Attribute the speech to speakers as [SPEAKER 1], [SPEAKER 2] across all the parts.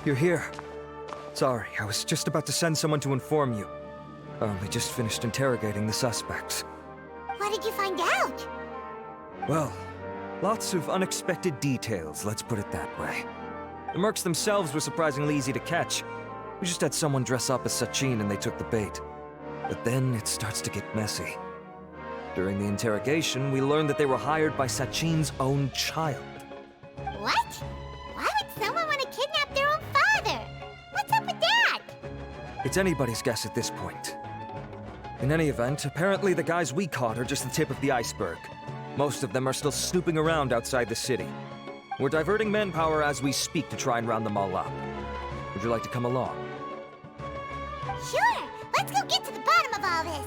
[SPEAKER 1] You're here. Sorry, I was just about to send someone to inform you. I only just finished interrogating the suspects.
[SPEAKER 2] What did you find out?
[SPEAKER 1] Well, lots of unexpected details, let's put it that way. The mercs themselves were surprisingly easy to catch. We just had someone dress up as Sachin and they took the bait. But then it starts to get messy. During the interrogation, we learned that they were hired by Sachin's own child.
[SPEAKER 2] What? Why would someone want to kidnap their own father? What's up with that?
[SPEAKER 1] It's anybody's guess at this point. In any event, apparently the guys we caught are just the tip of the iceberg. Most of them are still snooping around outside the city. We're diverting manpower as we speak to try and round them all up. Would you like to come along?
[SPEAKER 2] Sure! Let's go get to the bottom of all this!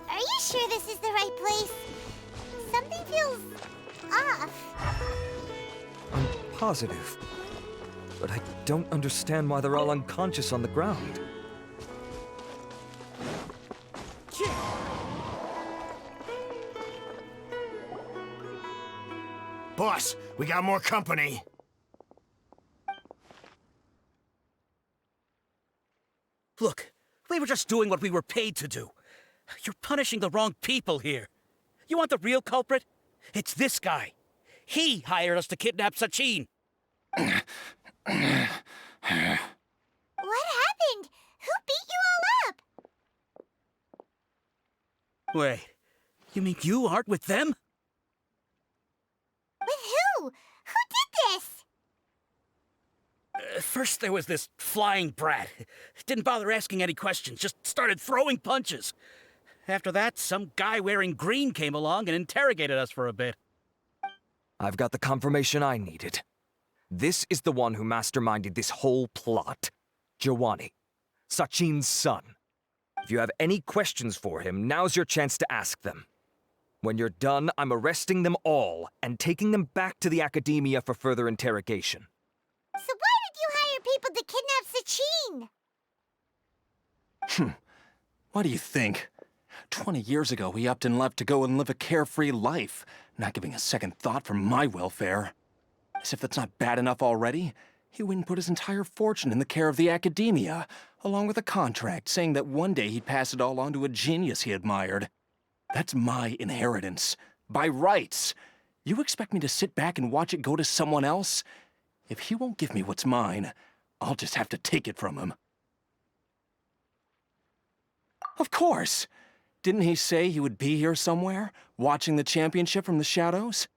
[SPEAKER 2] Are you sure this is the right place? Something feels off.
[SPEAKER 1] I'm positive. But I don't understand why they're all unconscious on the ground.
[SPEAKER 3] Boss, we got more company.
[SPEAKER 4] Look, we were just doing what we were paid to do. You're punishing the wrong people here. You want the real culprit? It's this guy. He hired us to kidnap Sachin.
[SPEAKER 2] What happened? Who beat you all up?
[SPEAKER 4] Wait, you mean you aren't with them?
[SPEAKER 2] With who? Who did this?
[SPEAKER 4] First there was this flying brat. Didn't bother asking any questions, just started throwing punches. After that, some guy wearing green came along and interrogated us for a bit.
[SPEAKER 1] I've got the confirmation I needed. This is the one who masterminded this whole plot. Jawani, Sachin's son. If you have any questions for him, now's your chance to ask them. When you're done, I'm arresting them all and taking them back to the academia for further interrogation.
[SPEAKER 2] So why did you hire people to kidnap Sachin?
[SPEAKER 5] What do you think? 20 years ago, he upped and left to go and live a carefree life, not giving a second thought for my welfare. As if that's not bad enough already, he went and put his entire fortune in the care of the academia, along with a contract saying that one day he'd pass it all on to a genius he admired. That's my inheritance, by rights. You expect me to sit back and watch it go to someone else? If he won't give me what's mine, I'll just have to take it from him. Of course! Didn't he say he would be here somewhere, watching the championship from the shadows?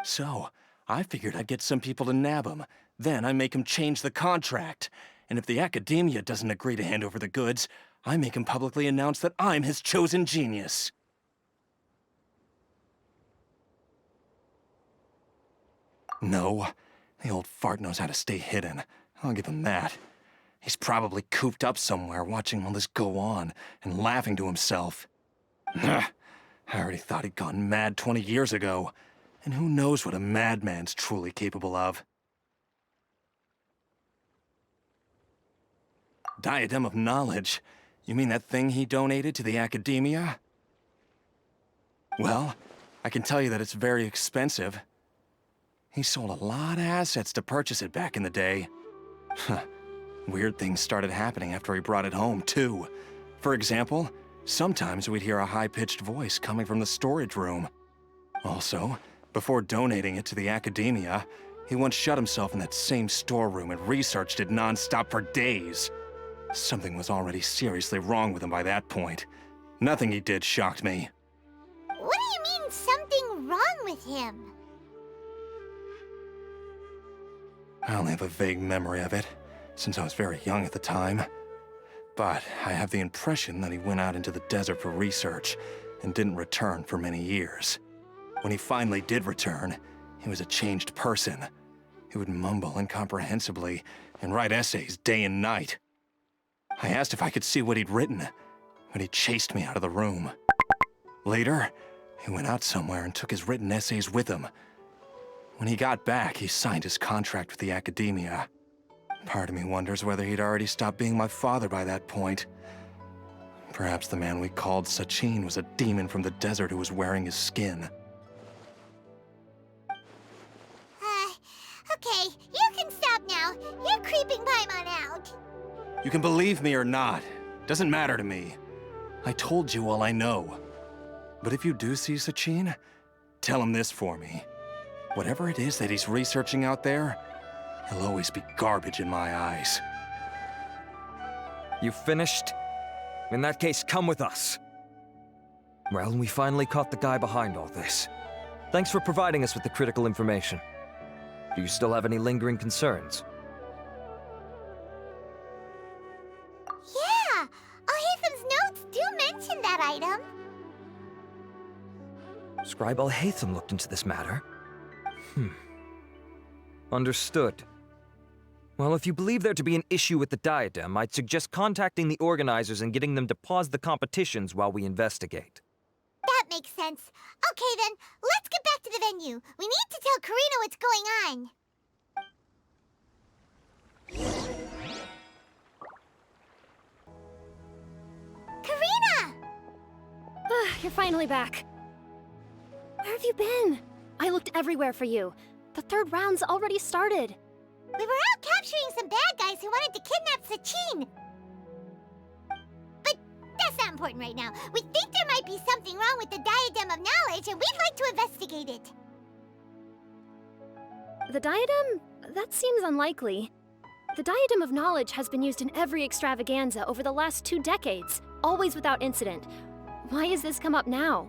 [SPEAKER 5] So, I figured I'd get some people to nab him. Then I make him change the contract. And if the academia doesn't agree to hand over the goods, I make him publicly announce that I'm his chosen genius. No, the old fart knows how to stay hidden. I'll give him that. He's probably cooped up somewhere watching all this go on and laughing to himself. I already thought he'd gone mad 20 years ago. And who knows what a madman's truly capable of. Diadem of knowledge? You mean that thing he donated to the academia? Well, I can tell you that it's very expensive. He sold a lot of assets to purchase it back in the day. Weird things started happening after he brought it home, too. For example, sometimes we'd hear a high-pitched voice coming from the storage room. Also, before donating it to the academia, he once shut himself in that same storeroom and researched it non-stop for days. Something was already seriously wrong with him by that point. Nothing he did shocked me.
[SPEAKER 2] What do you mean, something wrong with him?
[SPEAKER 5] I only have a vague memory of it, since I was very young at the time. But I have the impression that he went out into the desert for research and didn't return for many years. When he finally did return, he was a changed person. He would mumble incomprehensibly and write essays day and night. I asked if I could see what he'd written, but he chased me out of the room. Later, he went out somewhere and took his written essays with him. When he got back, he signed his contract with the academia. Part of me wonders whether he'd already stopped being my father by that point. Perhaps the man we called Sachin was a demon from the desert who was wearing his skin.
[SPEAKER 2] Okay, you can stop now. You're creeping Paimon out.
[SPEAKER 5] You can believe me or not. Doesn't matter to me. I told you all I know. But if you do see Sachin, tell him this for me. Whatever it is that he's researching out there, he'll always be garbage in my eyes.
[SPEAKER 1] You finished? In that case, come with us. Well, we finally caught the guy behind all this. Thanks for providing us with the critical information. Do you still have any lingering concerns?
[SPEAKER 2] Yeah, Al-Haytham's notes do mention that item.
[SPEAKER 1] Scribe Al-Haytham looked into this matter. Understood. Well, if you believe there to be an issue with the diadem, I'd suggest contacting the organizers and getting them to pause the competitions while we investigate.
[SPEAKER 2] That makes sense. Okay then, let's get back to the venue. We need to tell Karina what's going on. Karina!
[SPEAKER 6] You're finally back. Where have you been? I looked everywhere for you. The third round's already started.
[SPEAKER 2] We were out capturing some bad guys who wanted to kidnap Sachin. But that's not important right now. We think there might be something wrong with the Diadem of Knowledge, and we'd like to investigate it.
[SPEAKER 6] The diadem? That seems unlikely. The Diadem of Knowledge has been used in every extravaganza over the last 2 decades, always without incident. Why has this come up now?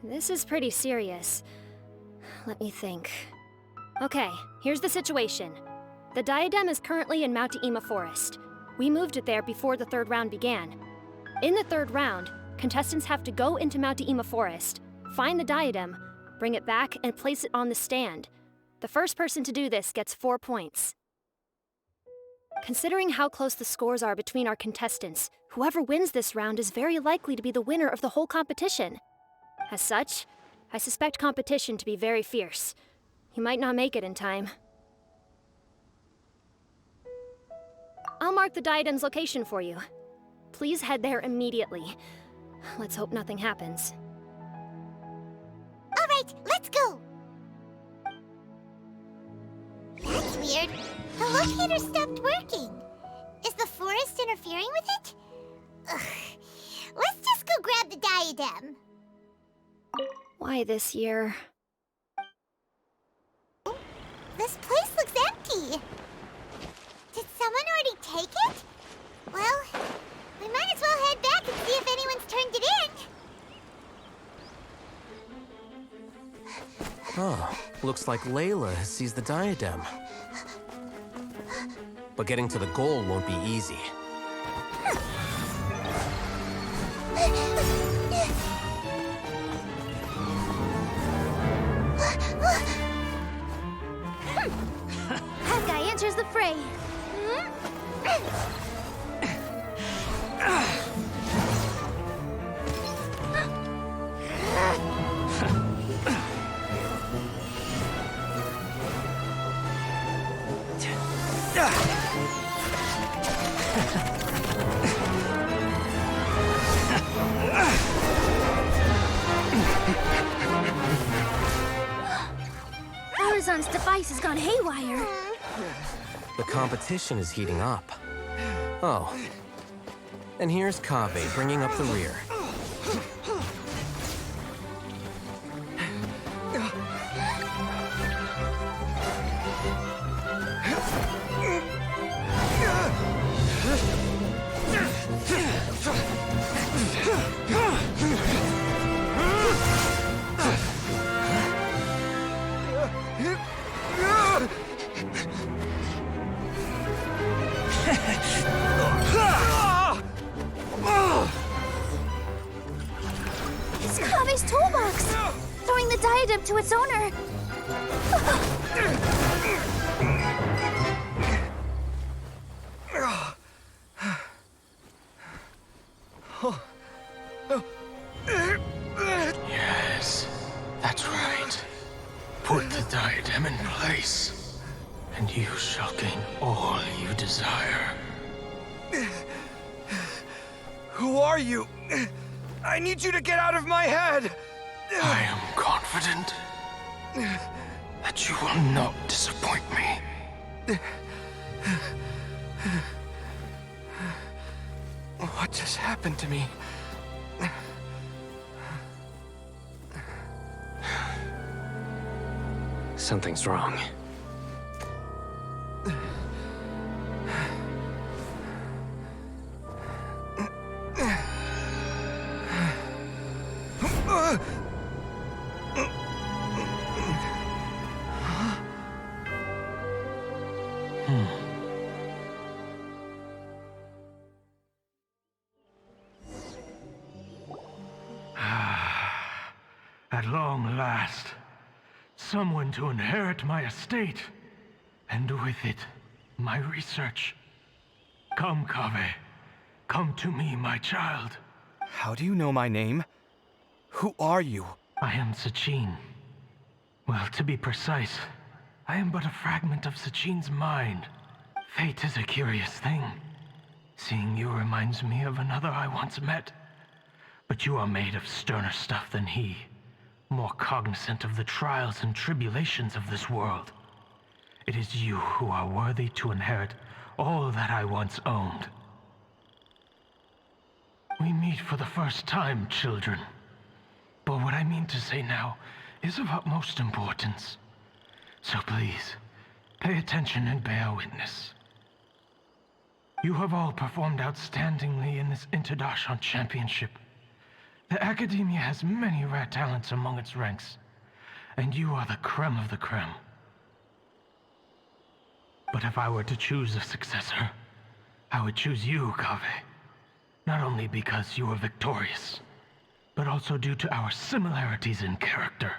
[SPEAKER 6] This is pretty serious. Let me think. Okay, here's the situation. The diadem is currently in Mount-Ima Forest. We moved it there before the third round began. In the third round, contestants have to go into Mount-Ima Forest, find the diadem, bring it back, and place it on the stand. The first person to do this gets 4 points. Considering how close the scores are between our contestants, whoever wins this round is very likely to be the winner of the whole competition. As such, I suspect competition to be very fierce. You might not make it in time. I'll mark the diadem's location for you. Please head there immediately. Let's hope nothing happens.
[SPEAKER 2] All right, let's go. That's weird. The locator stopped working. Is the forest interfering with it? Ugh. Let's just go grab the diadem.
[SPEAKER 6] Why this year?
[SPEAKER 2] This place looks empty. Did someone already take it? Well, we might as well head back and see if anyone's turned it in.
[SPEAKER 7] Oh, looks like Layla has seized the diadem. But getting to the goal won't be easy.
[SPEAKER 2] That guy enters the fray.
[SPEAKER 6] Arizon's device has gone haywire.
[SPEAKER 7] The competition is heating up. Oh. And here's Kaveh bringing up the rear.
[SPEAKER 2] It's Kaveh's toolbox! Throwing the diadem to its owner!
[SPEAKER 8] Yes, that's right. Put the diadem in place, and you shall gain all you desire.
[SPEAKER 1] Who are you? I need you to get out of my head!
[SPEAKER 8] I am confident that you will not disappoint me.
[SPEAKER 1] What just happened to me?
[SPEAKER 7] Something's wrong.
[SPEAKER 9] At long last, someone to inherit my estate, and with it, my research. Come, Kaveh. Come to me, my child.
[SPEAKER 1] How do you know my name? Who are you?
[SPEAKER 9] I am Sachin. Well, to be precise, I am but a fragment of Sachin's mind. Fate is a curious thing. Seeing you reminds me of another I once met. But you are made of sterner stuff than he. More cognizant of the trials and tribulations of this world. It is you who are worthy to inherit all that I once owned. We meet for the first time, children. But what I mean to say now is of utmost importance. So please, pay attention and bear witness. You have all performed outstandingly in this Darshan championship. The Academia has many rare talents among its ranks, and you are the creme of the creme. But if I were to choose a successor, I would choose you, Kaveh. Not only because you were victorious, but also due to our similarities in character.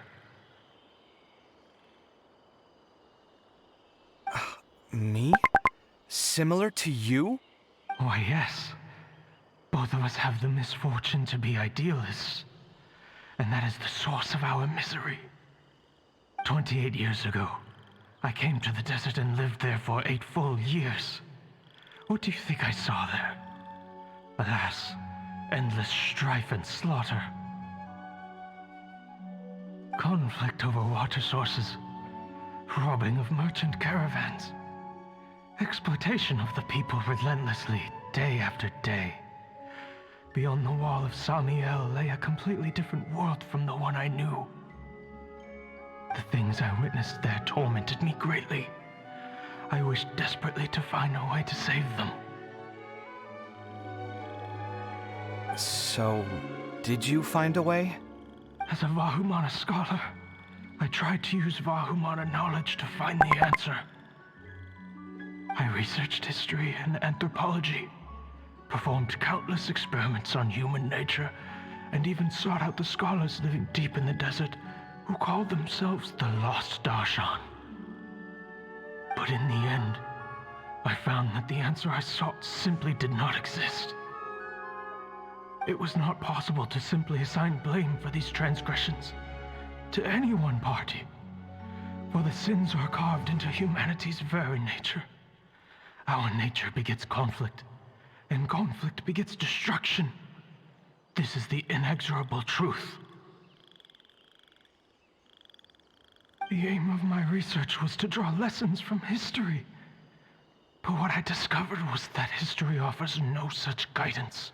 [SPEAKER 1] Me? Similar to you?
[SPEAKER 9] Why, yes. Both of us have the misfortune to be idealists, and that is the source of our misery. 28 years ago, I came to the desert and lived there for 8 full years. What do you think I saw there? Alas, endless strife and slaughter. Conflict over water sources, robbing of merchant caravans, exploitation of the people relentlessly, day after day. Beyond the wall of Samiel lay a completely different world from the one I knew. The things I witnessed there tormented me greatly. I wished desperately to find a way to save them.
[SPEAKER 1] So, did you find a way?
[SPEAKER 9] As a Vahumana scholar, I tried to use Vahumana knowledge to find the answer. I researched history and anthropology, performed countless experiments on human nature, and even sought out the scholars living deep in the desert who called themselves the Lost Darshan. But in the end, I found that the answer I sought simply did not exist. It was not possible to simply assign blame for these transgressions to any one party, for the sins are carved into humanity's very nature. Our nature begets conflict, and conflict begets destruction. This is the inexorable truth. The aim of my research was to draw lessons from history. But what I discovered was that history offers no such guidance.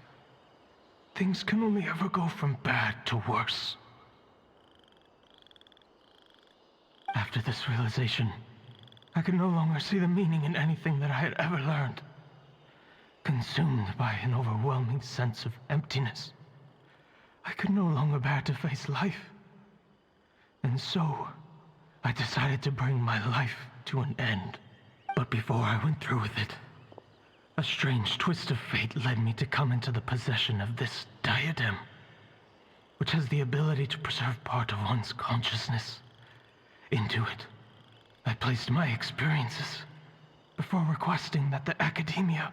[SPEAKER 9] Things can only ever go from bad to worse. After this realization, I could no longer see the meaning in anything that I had ever learned. Consumed by an overwhelming sense of emptiness, I could no longer bear to face life. And so, I decided to bring my life to an end. But before I went through with it, a strange twist of fate led me to come into the possession of this diadem, which has the ability to preserve part of one's consciousness. Into it, I placed my experiences before requesting that the Academia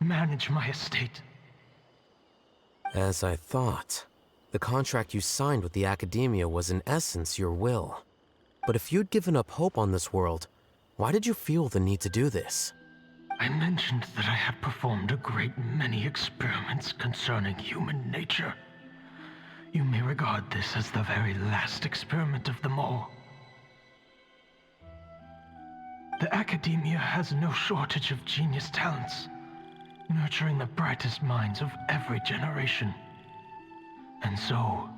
[SPEAKER 9] manage my estate.
[SPEAKER 7] As I thought, the contract you signed with the Academia was in essence your will. But if you'd given up hope on this world, why did you feel the need to do this?
[SPEAKER 9] I mentioned that I had performed a great many experiments concerning human nature. You may regard this as the very last experiment of them all. The academia has no shortage of genius talents, nurturing the brightest minds of every generation. And so,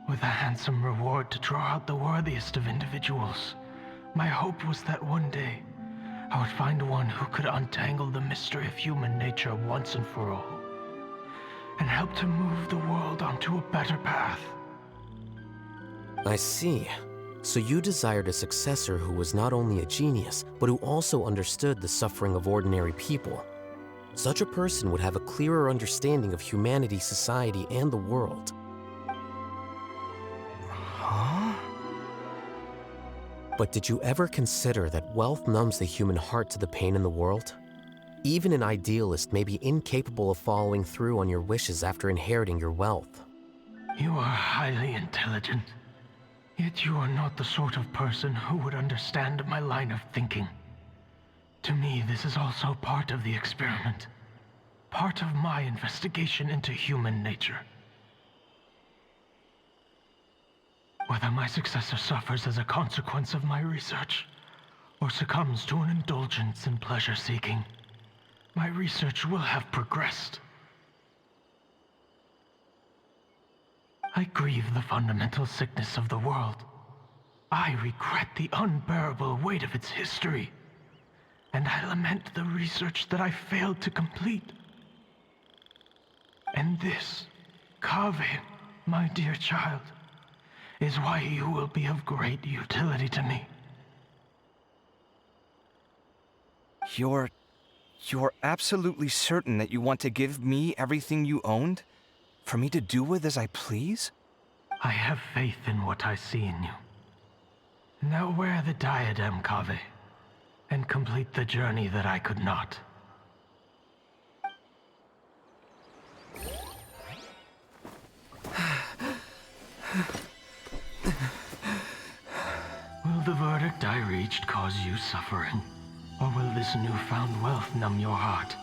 [SPEAKER 9] with a handsome reward to draw out the worthiest of individuals, my hope was that one day I would find one who could untangle the mystery of human nature once and for all, and help to move the world onto a better path.
[SPEAKER 7] I see. So you desired a successor who was not only a genius, but who also understood the suffering of ordinary people. Such a person would have a clearer understanding of humanity, society, and the world.
[SPEAKER 5] Huh?
[SPEAKER 7] But did you ever consider that wealth numbs the human heart to the pain in the world? Even an idealist may be incapable of following through on your wishes after inheriting your wealth.
[SPEAKER 9] You are highly intelligent, yet you are not the sort of person who would understand my line of thinking. To me, this is also part of the experiment, part of my investigation into human nature. Whether my successor suffers as a consequence of my research, or succumbs to an indulgence in pleasure-seeking, my research will have progressed. I grieve the fundamental sickness of the world. I regret the unbearable weight of its history. And I lament the research that I failed to complete. And this, Kaveh, my dear child, is why you will be of great utility to me.
[SPEAKER 10] You're absolutely certain that you want to give me everything you owned? For me to do with as I please?
[SPEAKER 9] I have faith in what I see in you. Now wear the diadem, Kaveh, and complete the journey that I could not. Will the verdict I reached cause you suffering? Or will this newfound wealth numb your heart?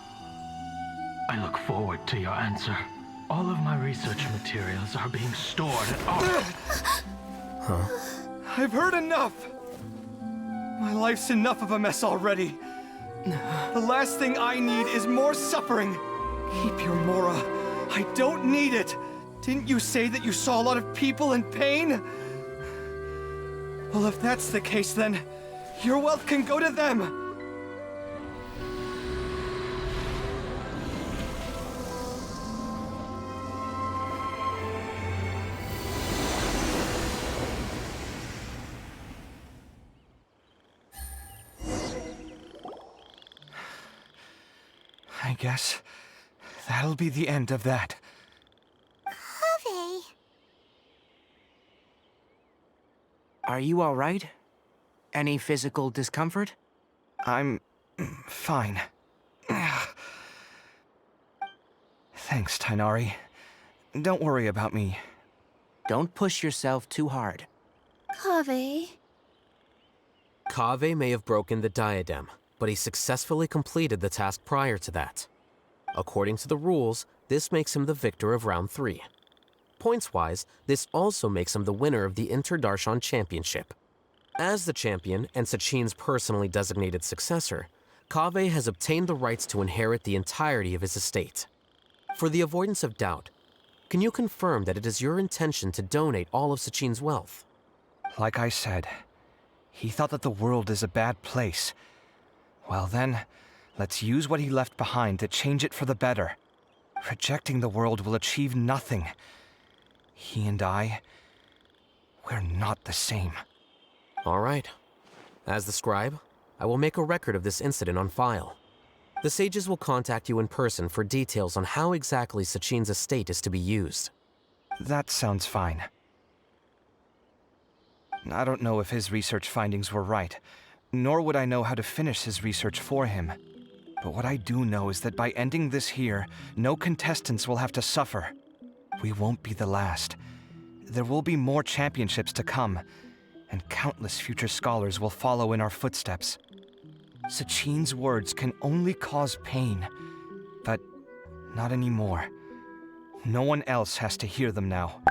[SPEAKER 9] I look forward to your answer. All of my research materials are being stored at
[SPEAKER 10] I've heard enough! My life's enough of a mess already. The last thing I need is more suffering. Keep your Mora. I don't need it. Didn't you say that you saw a lot of people in pain? Well, if that's the case, then your wealth can go to them. I guess that'll be the end of that.
[SPEAKER 2] Kaveh.
[SPEAKER 11] Are you all right? Any physical discomfort?
[SPEAKER 10] I'm fine. Thanks, Tainari. Don't worry about me.
[SPEAKER 11] Don't push yourself too hard.
[SPEAKER 2] Kaveh.
[SPEAKER 7] Kaveh may have broken the diadem, but he successfully completed the task prior to that. According to the rules, this makes him the victor of round 3. Points-wise, this also makes him the winner of the Inter-Darshan Championship. As the champion and Sachin's personally designated successor, Kaveh has obtained the rights to inherit the entirety of his estate. For the avoidance of doubt, can you confirm that it is your intention to donate all of Sachin's wealth?
[SPEAKER 10] Like I said, he thought that the world is a bad place. Well then, let's use what he left behind to change it for the better. Rejecting the world will achieve nothing. He and I, we're not the same.
[SPEAKER 7] All right. As the scribe, I will make a record of this incident on file. The sages will contact you in person for details on how exactly Sachin's estate is to be used.
[SPEAKER 10] That sounds fine. I don't know if his research findings were right, nor would I know how to finish his research for him. But what I do know is that by ending this here, no contestants will have to suffer. We won't be the last. There will be more championships to come, and countless future scholars will follow in our footsteps. Sachin's words can only cause pain, but not anymore. No one else has to hear them now.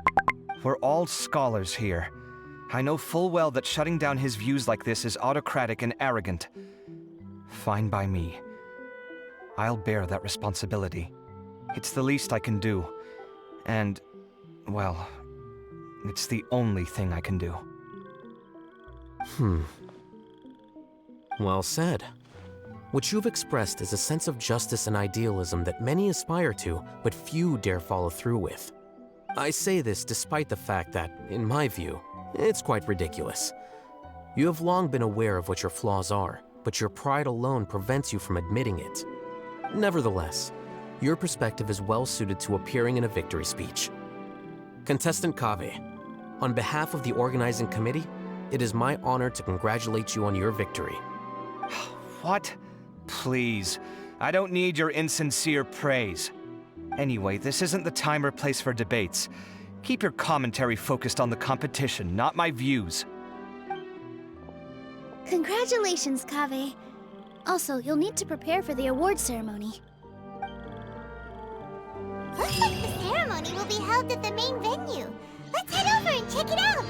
[SPEAKER 10] We're all scholars here. I know full well that shutting down his views like this is autocratic and arrogant. Fine by me. I'll bear that responsibility. It's the least I can do. And, well, it's the only thing I can do.
[SPEAKER 7] Well said. What you've expressed is a sense of justice and idealism that many aspire to, but few dare follow through with. I say this despite the fact that, in my view, it's quite ridiculous. You have long been aware of what your flaws are, but your pride alone prevents you from admitting it. Nevertheless, your perspective is well suited to appearing in a victory speech. Contestant Kaveh, on behalf of the organizing committee, it is my honor to congratulate you on your victory.
[SPEAKER 10] What? Please. I don't need your insincere praise. Anyway, this isn't the time or place for debates. Keep your commentary focused on the competition, not my views.
[SPEAKER 2] Congratulations, Kaveh. Also, you'll need to prepare for the award ceremony. Looks like the ceremony will be held at the main venue. Let's head over and check it out!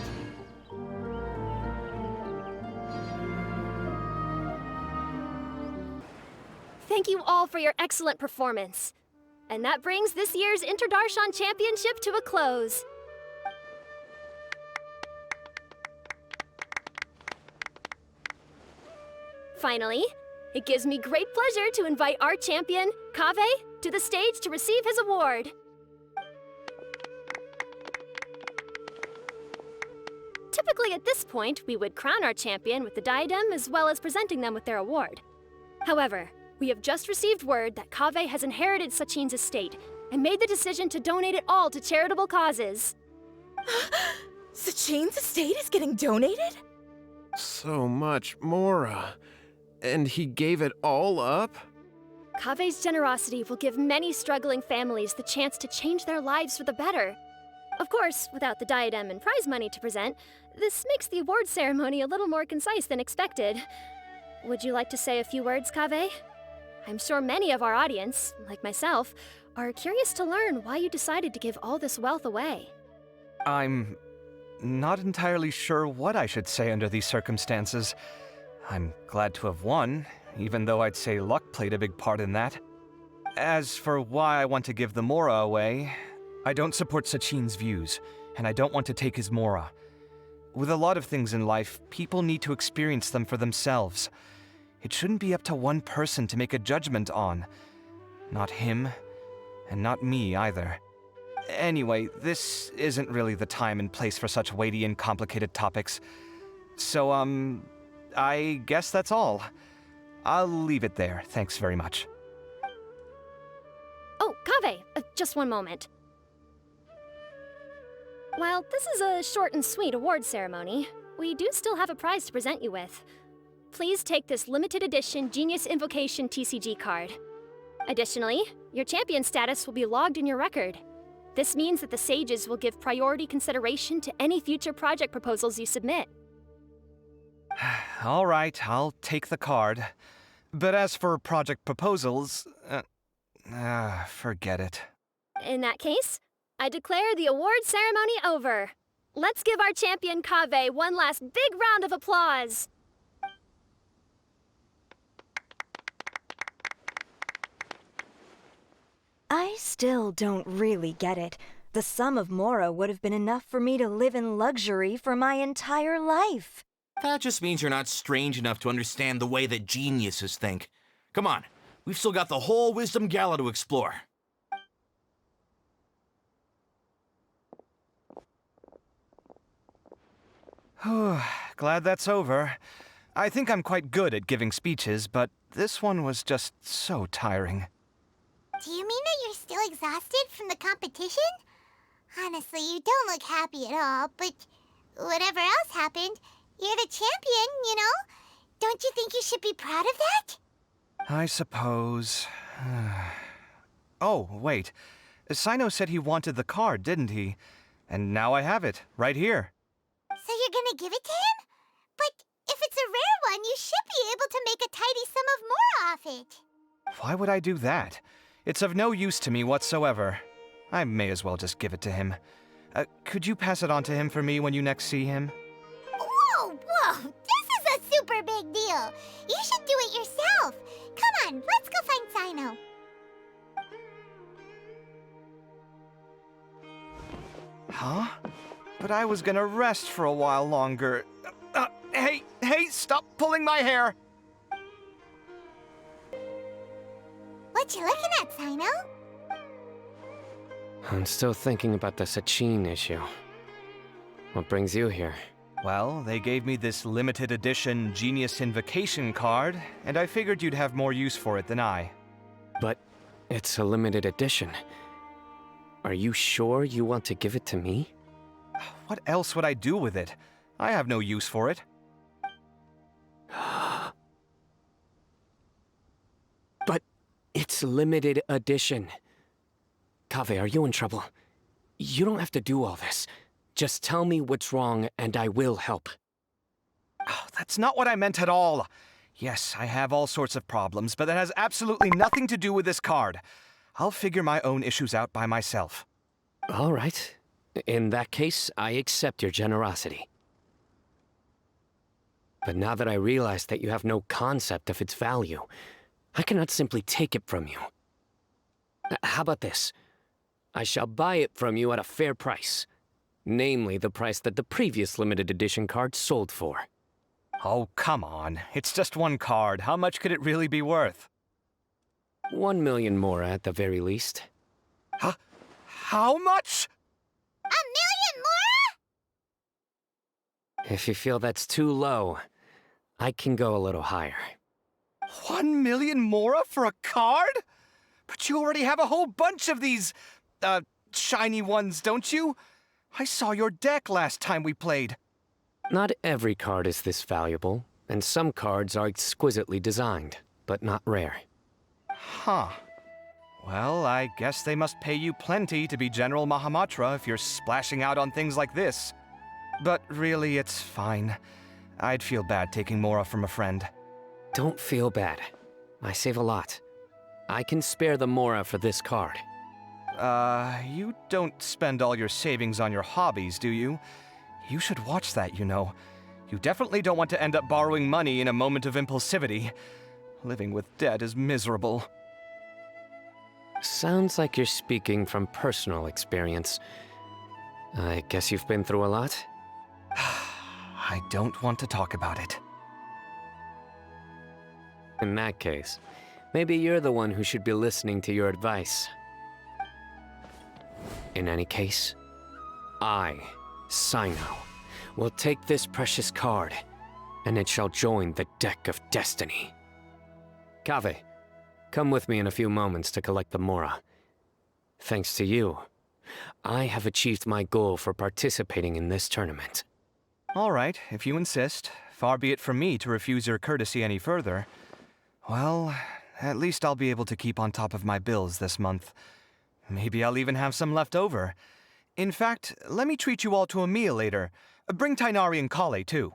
[SPEAKER 6] Thank you all for your excellent performance. And that brings this year's Darshan Championship to a close. Finally, it gives me great pleasure to invite our champion, Kaveh, to the stage to receive his award. Typically at this point, we would crown our champion with the diadem as well as presenting them with their award. However, we have just received word that Kaveh has inherited Sachin's estate and made the decision to donate it all to charitable causes.
[SPEAKER 12] Sachin's estate is getting donated?
[SPEAKER 8] So much, Mora. And he gave it all up?
[SPEAKER 6] Kaveh's generosity will give many struggling families the chance to change their lives for the better. Of course, without the diadem and prize money to present, this makes the award ceremony a little more concise than expected. Would you like to say a few words, Kaveh? I'm sure many of our audience, like myself, are curious to learn why you decided to give all this wealth away.
[SPEAKER 10] I'm not entirely sure what I should say under these circumstances. I'm glad to have won, even though I'd say luck played a big part in that. As for why I want to give the Mora away, I don't support Sachin's views, and I don't want to take his Mora. With a lot of things in life, people need to experience them for themselves. It shouldn't be up to one person to make a judgment on. Not him, and not me either. Anyway, this isn't really the time and place for such weighty and complicated topics. So, I guess that's all. I'll leave it there, thanks very much.
[SPEAKER 6] Oh, Kaveh, just one moment. While this is a short and sweet award ceremony, we do still have a prize to present you with. Please take this limited edition Genius Invocation TCG card. Additionally, your champion status will be logged in your record. This means that the Sages will give priority consideration to any future project proposals you submit.
[SPEAKER 10] All right, I'll take the card. But as for project proposals, forget it.
[SPEAKER 6] In that case, I declare the award ceremony over. Let's give our champion Kaveh one last big round of applause.
[SPEAKER 12] I still don't really get it. The sum of Mora would have been enough for me to live in luxury for my entire life.
[SPEAKER 4] That just means you're not strange enough to understand the way that geniuses think. Come on, we've still got the whole Wisdom Gala to explore.
[SPEAKER 10] Glad that's over. I think I'm quite good at giving speeches, but this one was just so tiring.
[SPEAKER 2] Do you mean that you're still exhausted from the competition? Honestly, you don't look happy at all, but whatever else happened, you're the champion, you know? Don't you think you should be proud of that?
[SPEAKER 10] I suppose. Oh, wait. Sino said he wanted the card, didn't he? And now I have it, right here.
[SPEAKER 2] So you're gonna give it to him? But if it's a rare one, you should be able to make a tidy sum of more off it.
[SPEAKER 10] Why would I do that? It's of no use to me whatsoever. I may as well just give it to him. Could you pass it on to him for me when you next see him?
[SPEAKER 2] Whoa, whoa! This is a super big deal! You should do it yourself! Come on, let's go find Sino.
[SPEAKER 10] Huh? But I was gonna rest for a while longer. Hey, stop pulling my hair!
[SPEAKER 2] What you looking at, Sino?
[SPEAKER 13] I'm still thinking about the Sachin issue. What brings you here?
[SPEAKER 10] Well, they gave me this limited edition Genius Invocation card, and I figured you'd have more use for it than I.
[SPEAKER 13] But it's a limited edition. Are you sure you want to give it to me?
[SPEAKER 10] What else would I do with it? I have no use for it.
[SPEAKER 13] But it's limited edition. Kaveh, are you in trouble? You don't have to do all this. Just tell me what's wrong and I will help.
[SPEAKER 10] Oh, that's not what I meant at all. Yes, I have all sorts of problems, but that has absolutely nothing to do with this card. I'll figure my own issues out by myself.
[SPEAKER 13] All right. In that case, I accept your generosity. But now that I realize that you have no concept of its value, I cannot simply take it from you. How about this? I shall buy it from you at a fair price. Namely, the price that the previous limited edition card sold for.
[SPEAKER 10] Oh, come on. It's just one card. How much could it really be worth?
[SPEAKER 13] 1 million more at the very least.
[SPEAKER 10] Huh? How much?
[SPEAKER 2] 1 million more?
[SPEAKER 13] If you feel that's too low, I can go a little higher.
[SPEAKER 10] 1 million mora for a card? But you already have a whole bunch of these, shiny ones, don't you? I saw your deck last time we played.
[SPEAKER 13] Not every card is this valuable, and some cards are exquisitely designed, but not rare.
[SPEAKER 10] Huh. Well, I guess they must pay you plenty to be General Mahamatra if you're splashing out on things like this. But really, it's fine. I'd feel bad taking mora from a friend.
[SPEAKER 13] Don't feel bad. I save a lot. I can spare the mora for this card.
[SPEAKER 10] You don't spend all your savings on your hobbies, do you? You should watch that, you know. You definitely don't want to end up borrowing money in a moment of impulsivity. Living with debt is miserable.
[SPEAKER 13] Sounds like you're speaking from personal experience. I guess you've been through a lot?
[SPEAKER 10] I don't want to talk about it.
[SPEAKER 13] In that case, maybe you're the one who should be listening to your advice. In any case, I, Sino, will take this precious card, and it shall join the deck of destiny. Kaveh, come with me in a few moments to collect the mora. Thanks to you, I have achieved my goal for participating in this tournament.
[SPEAKER 10] All right, if you insist. Far be it from me to refuse your courtesy any further. Well, at least I'll be able to keep on top of my bills this month. Maybe I'll even have some left over. In fact, let me treat you all to a meal later. Bring Tainari and Kale, too.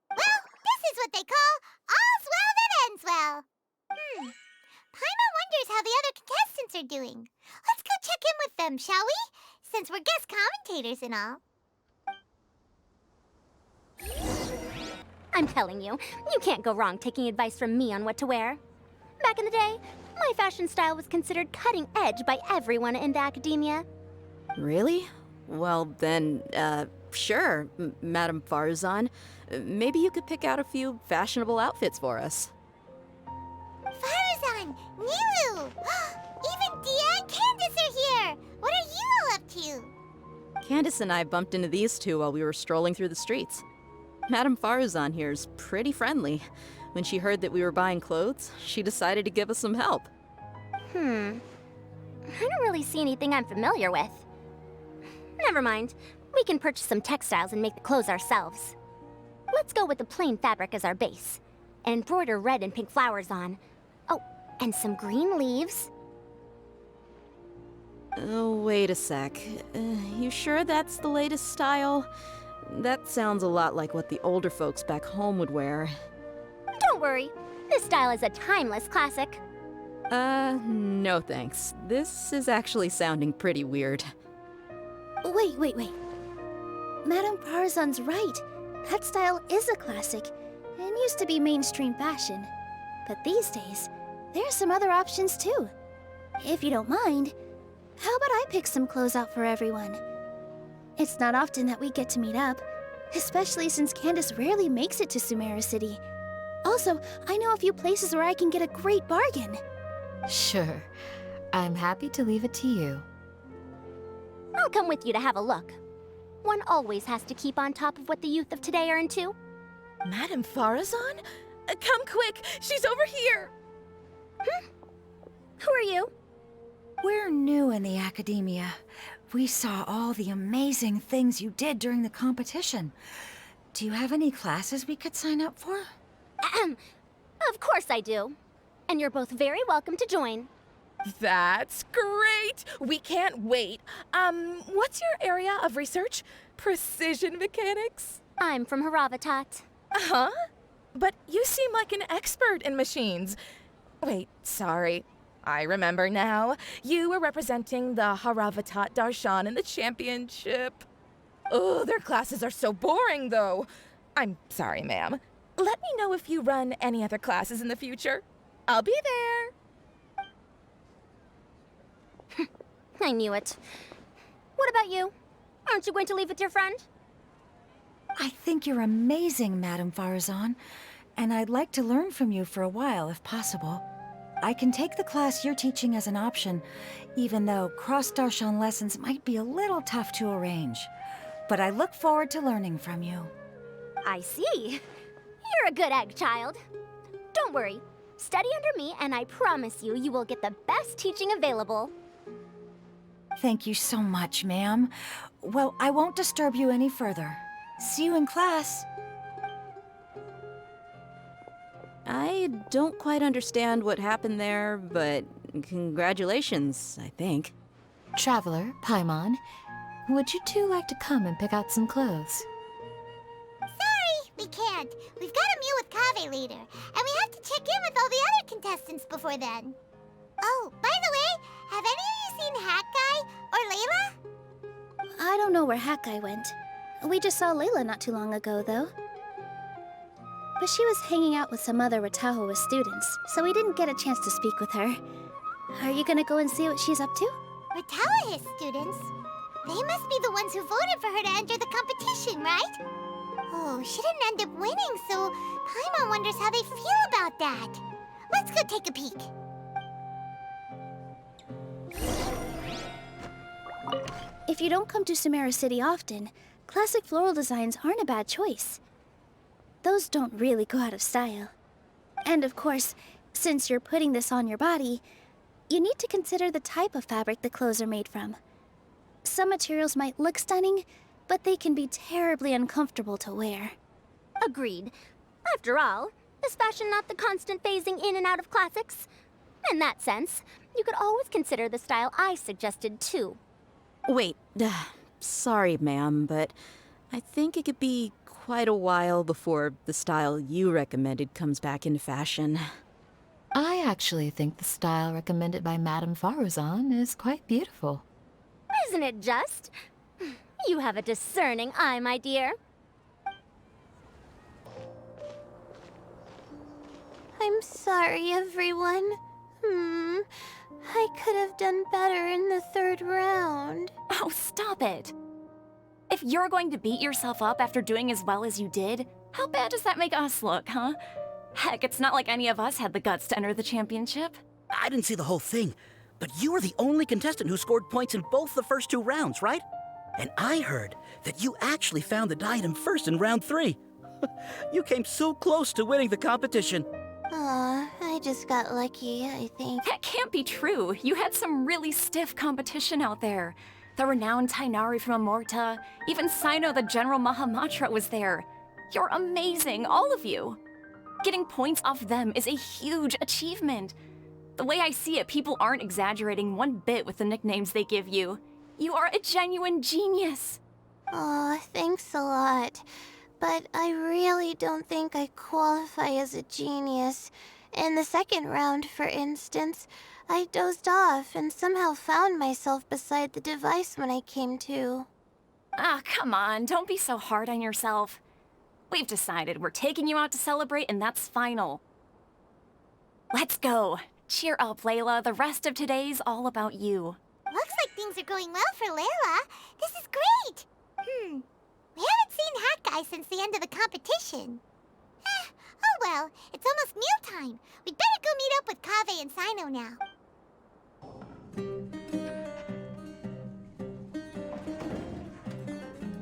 [SPEAKER 2] Well, this is what they call all's well that ends well. Paimon wonders how the other contestants are doing. Let's go check in with them, shall we? Since we're guest commentators and all.
[SPEAKER 14] I'm telling you, you can't go wrong taking advice from me on what to wear. Back in the day, my fashion style was considered cutting edge by everyone in the academia.
[SPEAKER 15] Really? Well, then, sure, Madame Farzan. Maybe you could pick out a few fashionable outfits for us.
[SPEAKER 2] Farzan, Nilu! Even Dia and Candace are here! What are you all up to?
[SPEAKER 15] Candace and I bumped into these two while we were strolling through the streets. Madame Farzan here's pretty friendly. When she heard that we were buying clothes, she decided to give us some help.
[SPEAKER 14] I don't really see anything I'm familiar with. Never mind. We can purchase some textiles and make the clothes ourselves. Let's go with the plain fabric as our base, and embroider red and pink flowers on. Oh, and some green leaves.
[SPEAKER 15] Oh, wait a sec. You sure that's the latest style? That sounds a lot like what the older folks back home would wear.
[SPEAKER 14] Don't worry. This style is a timeless classic.
[SPEAKER 15] No thanks. This is actually sounding pretty weird.
[SPEAKER 16] Wait. Madame Farzan's right. That style is a classic, and used to be mainstream fashion. But these days, there's some other options too. If you don't mind, how about I pick some clothes out for everyone? It's not often that we get to meet up, especially since Candace rarely makes it to Sumeru City. Also, I know a few places where I can get a great bargain.
[SPEAKER 17] Sure. I'm happy to leave it to you.
[SPEAKER 14] I'll come with you to have a look. One always has to keep on top of what the youth of today are into.
[SPEAKER 18] Madame Farazan? Come quick! She's over here!
[SPEAKER 14] Who are you?
[SPEAKER 19] We're new in the academia. We saw all the amazing things you did during the competition. Do you have any classes we could sign up for?
[SPEAKER 14] Of course I do. And you're both very welcome to join.
[SPEAKER 18] That's great! We can't wait. What's your area of research? Precision mechanics?
[SPEAKER 14] I'm from Haravatat.
[SPEAKER 18] Huh? But you seem like an expert in machines. Wait, sorry. I remember now. You were representing the Haravatat Darshan in the championship. Oh, their classes are so boring, though. I'm sorry, ma'am. Let me know if you run any other classes in the future. I'll be there.
[SPEAKER 14] I knew it. What about you? Aren't you going to leave with your friend?
[SPEAKER 19] I think you're amazing, Madame Farazan, and I'd like to learn from you for a while, if possible. I can take the class you're teaching as an option, even though cross-Darshan lessons might be a little tough to arrange. But I look forward to learning from you.
[SPEAKER 14] I see. You're a good egg, child. Don't worry. Study under me, and I promise you, you will get the best teaching available.
[SPEAKER 19] Thank you so much, ma'am. Well, I won't disturb you any further. See you in class.
[SPEAKER 15] I don't quite understand what happened there, but congratulations, I think.
[SPEAKER 17] Traveler, Paimon, would you two like to come and pick out some clothes?
[SPEAKER 2] Sorry, we can't. We've got a meal with Kaveh later, and we have to check in with all the other contestants before then. Oh, by the way, have any of you seen Hat Guy or Layla?
[SPEAKER 16] I don't know where Hat Guy went. We just saw Layla not too long ago, though. But she was hanging out with some other Ratahoa students, so we didn't get a chance to speak with her. Are you gonna go and see what she's up to?
[SPEAKER 2] Ratahoa students? They must be the ones who voted for her to enter the competition, right? Oh, she didn't end up winning, so Paimon wonders how they feel about that. Let's go take a peek.
[SPEAKER 16] If you don't come to Sumeru City often, classic floral designs aren't a bad choice. Those don't really go out of style. And of course, since you're putting this on your body, you need to consider the type of fabric the clothes are made from. Some materials might look stunning, but they can be terribly uncomfortable to wear.
[SPEAKER 14] Agreed. After all, is fashion not the constant phasing in and out of classics? In that sense, you could always consider the style I suggested too.
[SPEAKER 15] Wait, sorry, ma'am, but I think it could be quite a while before the style you recommended comes back into fashion.
[SPEAKER 17] I actually think the style recommended by Madame Farazan is quite beautiful.
[SPEAKER 14] Isn't it just? You have a discerning eye, my dear.
[SPEAKER 2] I'm sorry, everyone. I could have done better in the third round.
[SPEAKER 20] Oh, stop it! If you're going to beat yourself up after doing as well as you did, how bad does that make us look, huh? Heck, it's not like any of us had the guts to enter the championship.
[SPEAKER 4] I didn't see the whole thing, but you were the only contestant who scored points in both the first 2 rounds, right? And I heard that you actually found the diadem first in round 3. You came so close to winning the competition.
[SPEAKER 2] Aw, I just got lucky, I think.
[SPEAKER 20] That can't be true. You had some really stiff competition out there. The renowned Tainari from Amorta, even Sino the General Mahamatra was there. You're amazing, all of you. Getting points off them is a huge achievement. The way I see it, people aren't exaggerating one bit with the nicknames they give you. You are a genuine genius.
[SPEAKER 2] Oh, thanks a lot. But I really don't think I qualify as a genius. In the second round, for instance, I dozed off and somehow found myself beside the device when I came to.
[SPEAKER 20] Ah, come on, don't be so hard on yourself. We've decided we're taking you out to celebrate, and that's final. Let's go. Cheer up, Layla. The rest of today's all about you.
[SPEAKER 2] Looks like things are going well for Layla. This is great! We haven't seen Hat Guy since the end of the competition. Oh well, it's almost mealtime. We'd better go meet up with Kaveh and Sino now.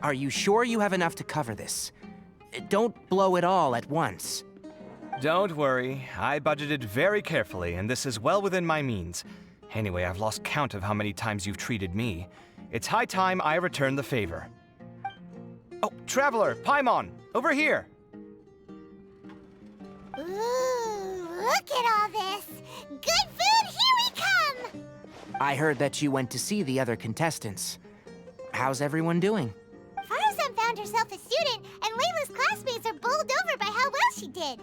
[SPEAKER 11] Are you sure you have enough to cover this? Don't blow it all at once.
[SPEAKER 10] Don't worry, I budgeted very carefully, and this is well within my means. Anyway, I've lost count of how many times you've treated me. It's high time I return the favor. Oh, Traveler, Paimon, over here!
[SPEAKER 2] Ooh, look at all this! Good food, here we come!
[SPEAKER 11] I heard that you went to see the other contestants. How's everyone doing?
[SPEAKER 2] Farzan found herself a student, and Layla's classmates are bowled over by how well she did.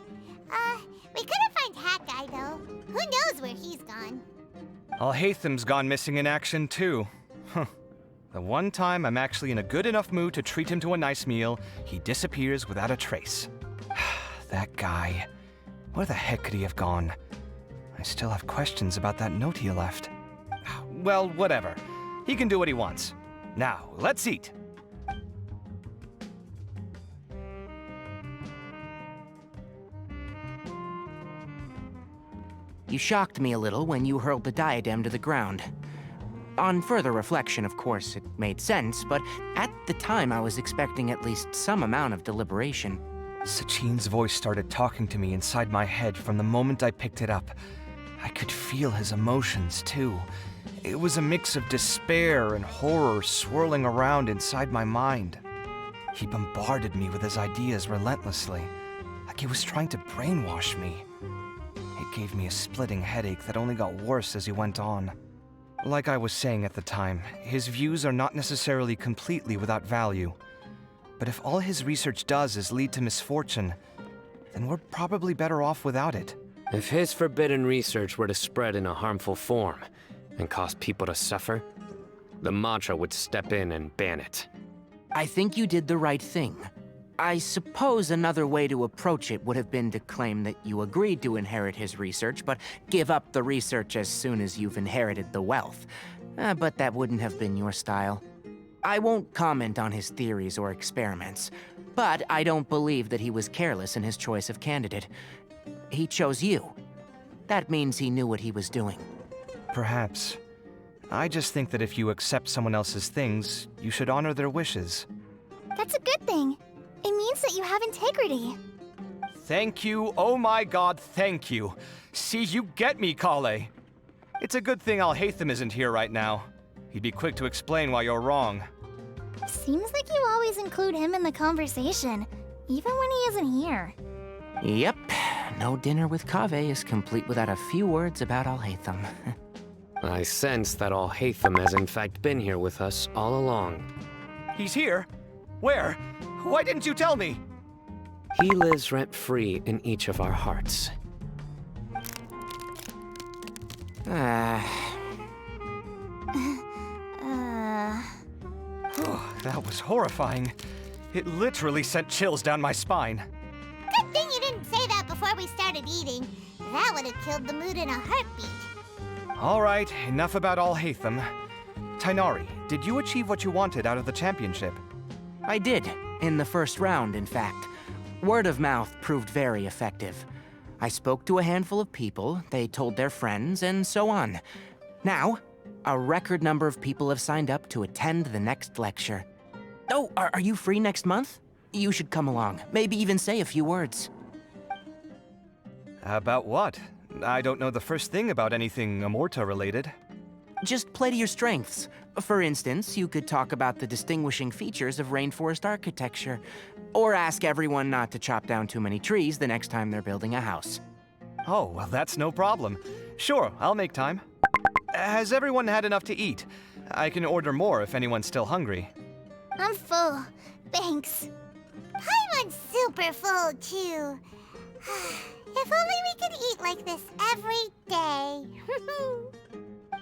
[SPEAKER 2] We couldn't find Hat Guy, though. Who knows where he's gone?
[SPEAKER 10] Al-Haytham's gone missing in action, too. Huh. The one time I'm actually in a good enough mood to treat him to a nice meal, he disappears without a trace. That guy. Where the heck could he have gone? I still have questions about that note he left. Well, whatever. He can do what he wants. Now, let's eat.
[SPEAKER 11] You shocked me a little when you hurled the diadem to the ground. On further reflection, of course, it made sense, but at the time I was expecting at least some amount of deliberation.
[SPEAKER 10] Sachin's voice started talking to me inside my head from the moment I picked it up. I could feel his emotions, too. It was a mix of despair and horror swirling around inside my mind. He bombarded me with his ideas relentlessly, like he was trying to brainwash me. It gave me a splitting headache that only got worse as he went on. Like I was saying at the time, his views are not necessarily completely without value. But if all his research does is lead to misfortune, then we're probably better off without it.
[SPEAKER 13] If his forbidden research were to spread in a harmful form and cause people to suffer, the Mantra would step in and ban it.
[SPEAKER 11] I think you did the right thing. I suppose another way to approach it would have been to claim that you agreed to inherit his research, but give up the research as soon as you've inherited the wealth. But that wouldn't have been your style. I won't comment on his theories or experiments, but I don't believe that he was careless in his choice of candidate. He chose you. That means he knew what he was doing.
[SPEAKER 10] Perhaps. I just think that if you accept someone else's things, you should honor their wishes.
[SPEAKER 2] That's a good thing. It means that you have integrity.
[SPEAKER 10] Thank you, oh my god, thank you. See, you get me, Kale. It's a good thing Al-Haytham isn't here right now. He'd be quick to explain why you're wrong.
[SPEAKER 2] Seems like you always include him in the conversation, even when he isn't here.
[SPEAKER 11] Yep. No dinner with Kaveh is complete without a few words about Al-Haytham.
[SPEAKER 13] I sense that Al-Haytham has in fact been here with us all along.
[SPEAKER 10] He's here? Where? Why didn't you tell me?
[SPEAKER 13] He lives rent-free in each of our hearts.
[SPEAKER 10] That was horrifying. It literally sent chills down my spine.
[SPEAKER 2] Good thing you didn't say that before we started eating. That would have killed the mood in a heartbeat.
[SPEAKER 10] All right, enough about Al-Haytham. Tainari, did you achieve what you wanted out of the championship?
[SPEAKER 11] I did, in the first round, in fact. Word of mouth proved very effective. I spoke to a handful of people, they told their friends, and so on. Now, a record number of people have signed up to attend the next lecture. Oh, are you free next month? You should come along, maybe even say a few words.
[SPEAKER 10] About what? I don't know the first thing about anything Amorta-related.
[SPEAKER 11] Just play to your strengths. For instance, you could talk about the distinguishing features of rainforest architecture, or ask everyone not to chop down too many trees the next time they're building a house.
[SPEAKER 10] Oh, well, that's no problem. Sure, I'll make time. Has everyone had enough to eat? I can order more if anyone's still hungry.
[SPEAKER 2] I'm full. Thanks. Paimon's super full, too. If only we could eat like this every day.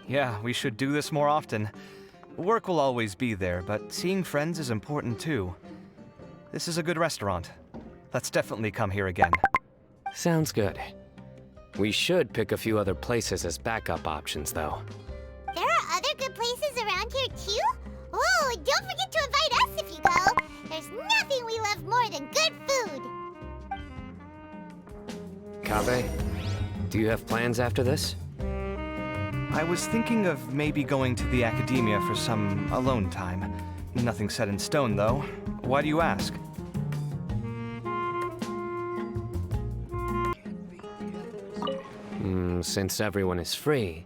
[SPEAKER 10] Yeah, we should do this more often. Work will always be there, but seeing friends is important too. This is a good restaurant. Let's definitely come here again.
[SPEAKER 13] Sounds good. We should pick a few other places as backup options, though.
[SPEAKER 2] There are other good places around here, too? Oh, don't forget to invite us if you go. There's nothing we love more than good food.
[SPEAKER 13] Kaveh, do you have plans after this?
[SPEAKER 10] I was thinking of maybe going to the academia for some alone time. Nothing set in stone, though. Why do you ask?
[SPEAKER 13] Since everyone is free,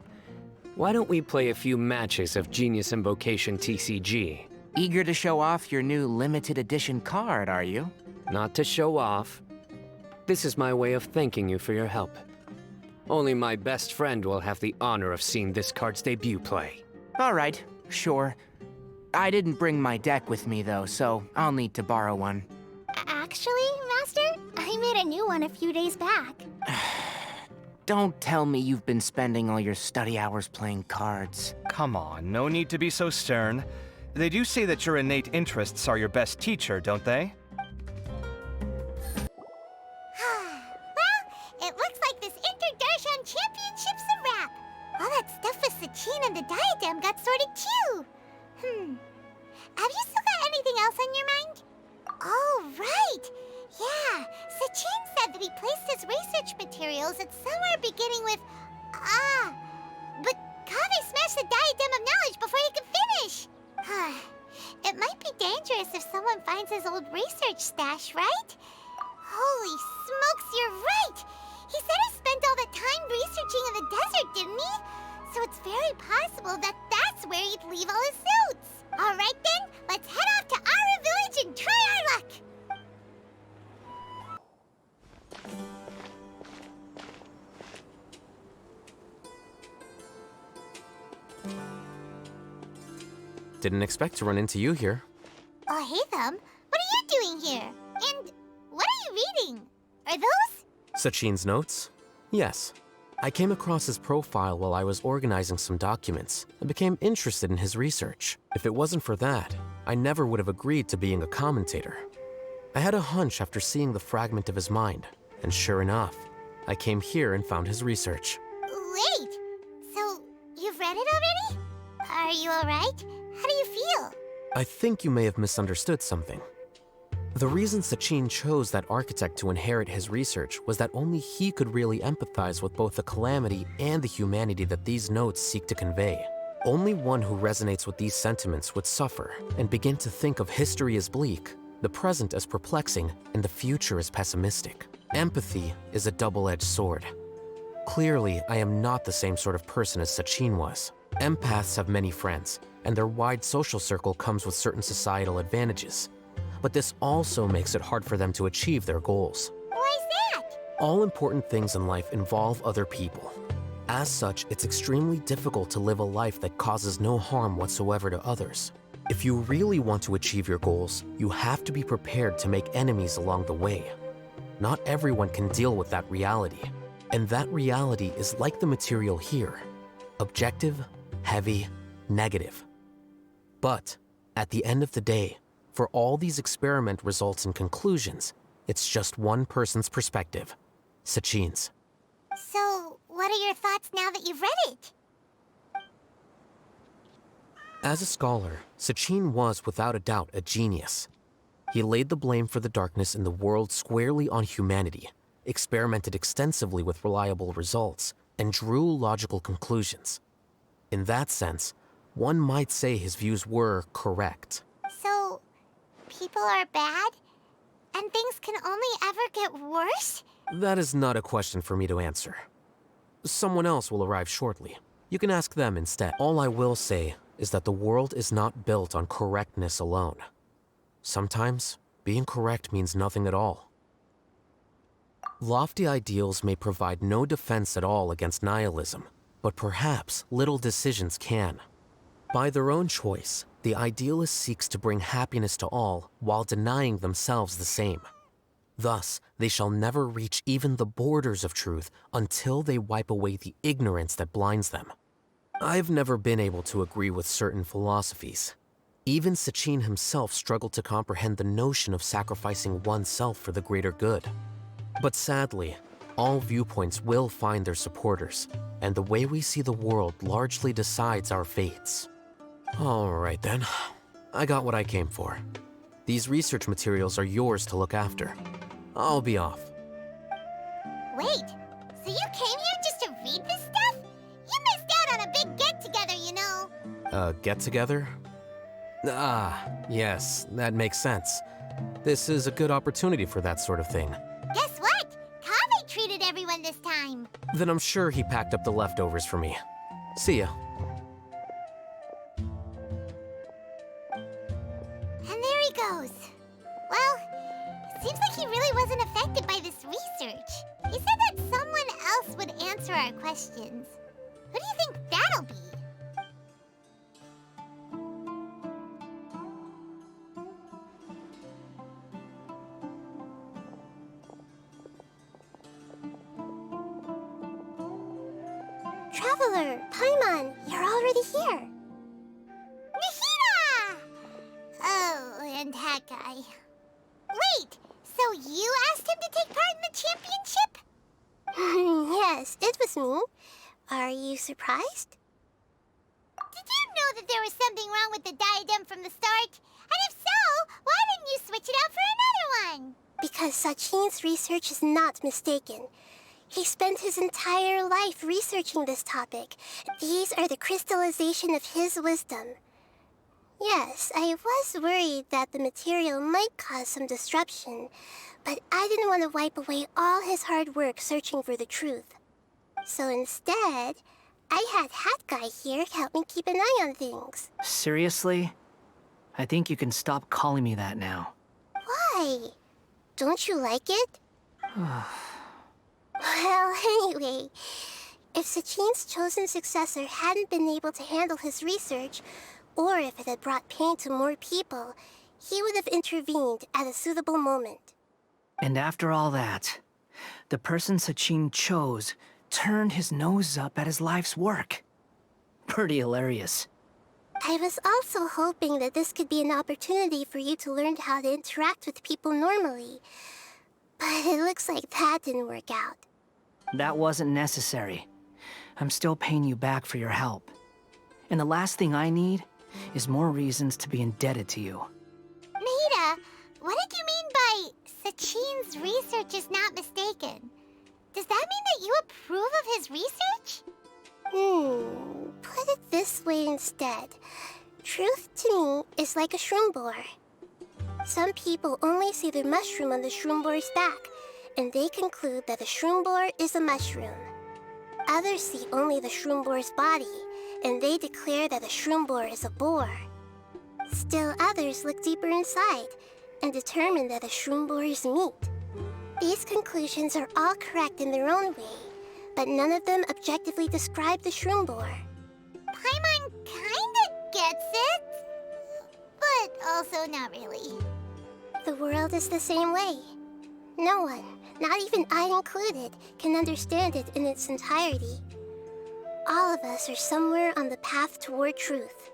[SPEAKER 13] why don't we play a few matches of Genius Invocation TCG?
[SPEAKER 11] Eager to show off your new limited edition card, are you?
[SPEAKER 13] Not to show off. This is my way of thanking you for your help. Only my best friend will have the honor of seeing this card's debut play.
[SPEAKER 11] All right, sure. I didn't bring my deck with me, though, so I'll need to borrow one.
[SPEAKER 2] Actually, Master, I made a new one a few days back.
[SPEAKER 11] Don't tell me you've been spending all your study hours playing cards.
[SPEAKER 10] Come on, no need to be so stern. They do say that your innate interests are your best teacher, don't they?
[SPEAKER 2] Well, it looks like this Darshan championship's a wrap. All that stuff with Sachin and the diadem got sorted too. Have you still got anything else on your mind? Oh, right. Yeah, Sachin said that he placed his research materials at somewhere beginning with but Kaveh smashed the diadem of knowledge before he could finish. It might be dangerous if someone finds his old research stash, right? Holy smokes, you're right! He said he spent all the time researching in the desert, didn't he? So it's very possible that that's where he'd leave all his notes. All right then, let's head off to our village and try our luck!
[SPEAKER 7] Didn't expect to run into you here.
[SPEAKER 2] Oh, hey, Thumb. What are you doing here? And what are you reading? Are those?
[SPEAKER 7] Sachin's notes? Yes. I came across his profile while I was organizing some documents and became interested in his research. If it wasn't for that, I never would have agreed to being a commentator. I had a hunch after seeing the fragment of his mind, and sure enough, I came here and found his research.
[SPEAKER 2] Wait! So, you've read it already? Are you alright? How do you feel?
[SPEAKER 7] I think you may have misunderstood something. The reason Sachin chose that architect to inherit his research was that only he could really empathize with both the calamity and the humanity that these notes seek to convey. Only one who resonates with these sentiments would suffer and begin to think of history as bleak, the present as perplexing, and the future as pessimistic. Empathy is a double-edged sword. Clearly, I am not the same sort of person as Sachin was. Empaths have many friends, and their wide social circle comes with certain societal advantages. But this also makes it hard for them to achieve their goals.
[SPEAKER 2] Why is that?
[SPEAKER 7] All important things in life involve other people. As such, it's extremely difficult to live a life that causes no harm whatsoever to others. If you really want to achieve your goals, you have to be prepared to make enemies along the way. Not everyone can deal with that reality. And that reality is like the material here. Objective, heavy, negative. But at the end of the day, for all these experiment results and conclusions, it's just one person's perspective, Sachin's.
[SPEAKER 2] So, what are your thoughts now that you've read it?
[SPEAKER 7] As a scholar, Sachin was without a doubt a genius. He laid the blame for the darkness in the world squarely on humanity, experimented extensively with reliable results, and drew logical conclusions. In that sense, one might say his views were correct.
[SPEAKER 2] So, people are bad? And things can only ever get worse?
[SPEAKER 7] That is not a question for me to answer. Someone else will arrive shortly. You can ask them instead. All I will say is that the world is not built on correctness alone. Sometimes, being correct means nothing at all. Lofty ideals may provide no defense at all against nihilism, but perhaps little decisions can. By their own choice, the idealist seeks to bring happiness to all while denying themselves the same. Thus, they shall never reach even the borders of truth until they wipe away the ignorance that blinds them. I've never been able to agree with certain philosophies. Even Sachin himself struggled to comprehend the notion of sacrificing oneself for the greater good. But sadly, all viewpoints will find their supporters, and the way we see the world largely decides our fates. All right then, I got what I came for. These research materials are yours to look after. I'll be off.
[SPEAKER 2] Wait, so you came here just to read this stuff? You missed out on a big get-together, you know.
[SPEAKER 7] Get-together? Ah, yes, that makes sense. This is a good opportunity for that sort of thing.
[SPEAKER 2] Guess what? Kaveh treated everyone this time.
[SPEAKER 7] Then I'm sure he packed up the leftovers for me. See ya.
[SPEAKER 2] And there he goes. Well, it seems like he really wasn't affected by this research. He said that someone else would answer our questions. Who do you think that'll be? Traveler, Paimon, you're already here. Nihira! Oh, and that guy. Wait, so you asked him to take part in the championship? Yes, it was me. Are you surprised? Did you know that there was something wrong with the diadem from the start? And if so, why didn't you switch it out for another one? Because Sachin's research is not mistaken. He spent his entire life researching this topic. These are the crystallization of his wisdom. Yes, I was worried that the material might cause some disruption, but I didn't want to wipe away all his hard work searching for the truth. So instead, I had Hat Guy here help me keep an eye on things.
[SPEAKER 21] Seriously? I think you can stop calling me that now.
[SPEAKER 2] Why? Don't you like it? Well, anyway, if Sachin's chosen successor hadn't been able to handle his research, or if it had brought pain to more people, he would have intervened at a suitable moment.
[SPEAKER 21] And after all that, the person Sachin chose turned his nose up at his life's work. Pretty hilarious.
[SPEAKER 2] I was also hoping that this could be an opportunity for you to learn how to interact with people normally. But it looks like that didn't work out.
[SPEAKER 21] That wasn't necessary. I'm still paying you back for your help. And the last thing I need is more reasons to be indebted to you.
[SPEAKER 2] Nahida, what did you mean by Sachin's research is not mistaken? Does that mean that you approve of his research? Put it this way instead. Truth to me is like a shroom boar. Some people only see the mushroom on the shroom boar's back, and they conclude that a shroom boar is a mushroom. Others see only the shroom boar's body, and they declare that a shroom boar is a boar. Still others look deeper inside, and determine that a shroom boar is meat. These conclusions are all correct in their own way, but none of them objectively describe the shroom boar. Paimon kinda gets it, but also not really. The world is the same way. No one, not even I included, can understand it in its entirety. All of us are somewhere on the path toward truth.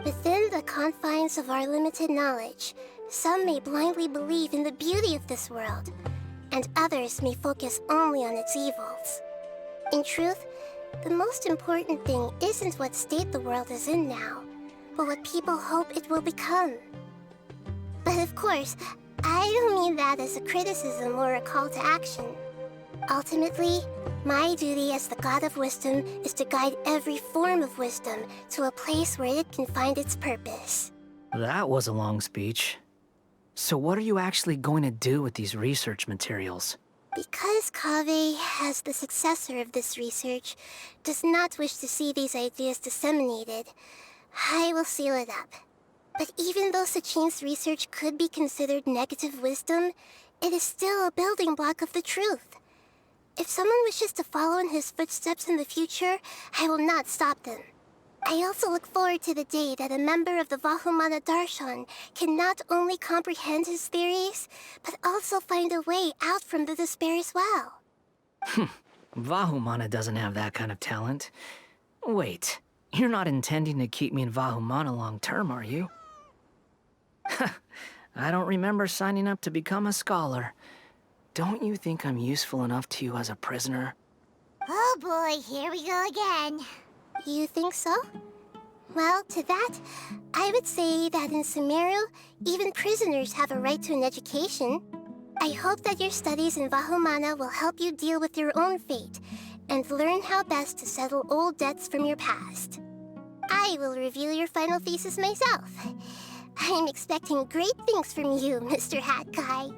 [SPEAKER 2] Within the confines of our limited knowledge, some may blindly believe in the beauty of this world, and others may focus only on its evils. In truth, the most important thing isn't what state the world is in now, but what people hope it will become. But of course, I don't mean that as a criticism or a call to action. Ultimately, my duty as the God of Wisdom is to guide every form of wisdom to a place where it can find its purpose.
[SPEAKER 21] That was a long speech. So what are you actually going to do with these research materials?
[SPEAKER 2] Because Kaveh, as the successor of this research, does not wish to see these ideas disseminated, I will seal it up. But even though Sachin's research could be considered negative wisdom, it is still a building block of the truth. If someone wishes to follow in his footsteps in the future, I will not stop them. I also look forward to the day that a member of the Vahumana Darshan can not only comprehend his theories, but also find a way out from the despair as well.
[SPEAKER 21] Vahumana doesn't have that kind of talent. Wait, you're not intending to keep me in Vahumana long term, are you? I don't remember signing up to become a scholar. Don't you think I'm useful enough to you as a prisoner?
[SPEAKER 2] Oh boy, here we go again. You think so? Well, to that, I would say that in Sumeru, even prisoners have a right to an education. I hope that your studies in Vahumana will help you deal with your own fate and learn how best to settle old debts from your past. I will review your final thesis myself. I'm expecting great things from you, Mr. Hat Guy.